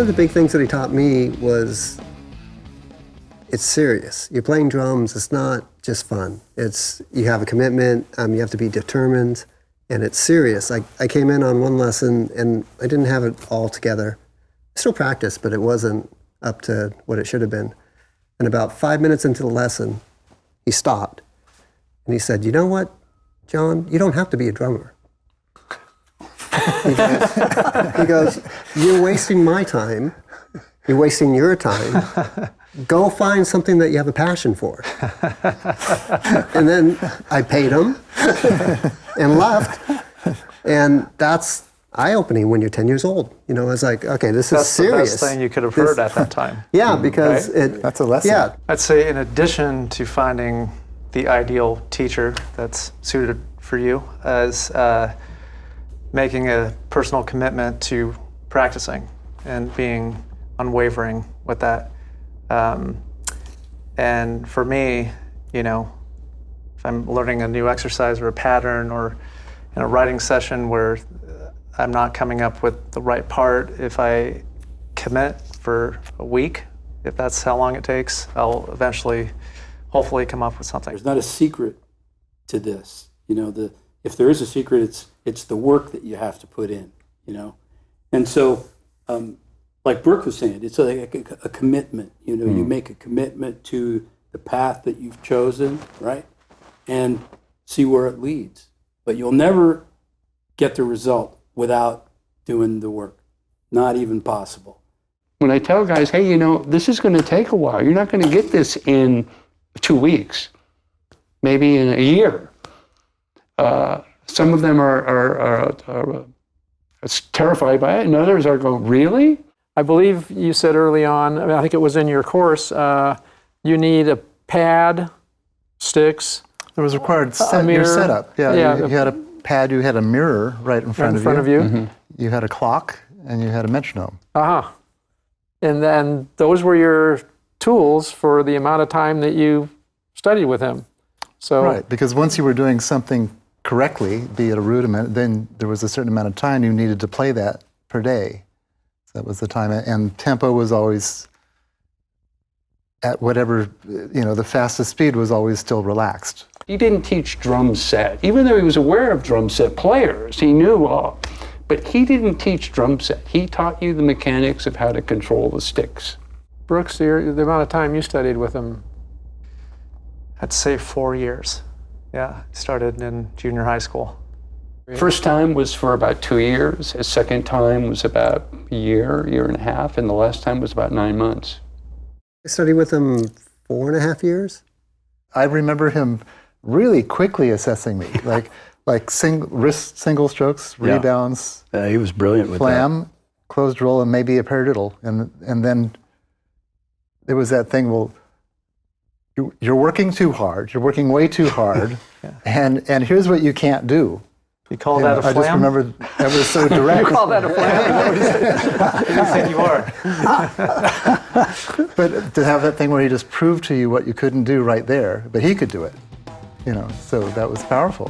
of the big things that he taught me was it's serious. You're playing drums, it's not just fun. You have a commitment, you have to be determined, and it's serious. I came in on one lesson and I didn't have it all together. I still practiced, but it wasn't up to what it should have been. And about 5 minutes into the lesson, he stopped and he said, "You know what, John, you don't have to be a drummer." He goes, "You're wasting my time. You're wasting your time. Go find something that you have a passion for." And then I paid him and left. And that's eye-opening when you're 10 years old. You know, I was like, okay, this is serious. That's the best thing you could have heard at that time. Yeah, because right? That's a lesson. Yeah. I'd say in addition to finding the ideal teacher that's suited for you, as making a personal commitment to practicing and being unwavering with that. And for me, you know, if I'm learning a new exercise or a pattern or in a writing session where I'm not coming up with the right part, if I commit for a week, if that's how long it takes, I'll eventually, hopefully, come up with something. There's not a secret to this. You know, if there is a secret, it's the work that you have to put in, you know? And so, like Brooke was saying, it's like a commitment. You know, you make a commitment to the path that you've chosen, right? And see where it leads. But you'll never get the result without doing the work. Not even possible. When I tell guys, hey, you know, this is going to take a while. You're not going to get this in 2 weeks, maybe in a year. Some of them are terrified by it, and others are going, really? I believe you said early on, I think it was in your course, you need a pad, sticks. It was required mirror. Your setup. Yeah, you had a pad, you had a mirror right in front of you. Mm-hmm. You had a clock, and you had a metronome. Uh-huh. And then those were your tools for the amount of time that you studied with him. So Right, because once you were doing something correctly, be it a rudiment, then there was a certain amount of time you needed to play that per day. So that was the time, and tempo was always at whatever, you know, the fastest speed was always still relaxed. He didn't teach drum set, even though he was aware of drum set players. He knew all, but he didn't teach drum set. He taught you the mechanics of how to control the sticks. Brooks, the amount of time you studied with him? I'd say 4 years. Yeah, started in junior high school. First time was for about 2 years. His second time was about a year and a half, and the last time was about 9 months. I studied with him 4.5 years. I remember him really quickly assessing me, like wrist single strokes, rebounds. He was brilliant with flam, closed roll, and maybe a paradiddle. And then there was that thing, well, you're working too hard. You're working way too hard. And here's what you can't do. You call that a flam? I just remember that was so direct. You call that a flam? You think you are. But to have that thing where he just proved to you what you couldn't do right there, but he could do it, you know, so that was powerful.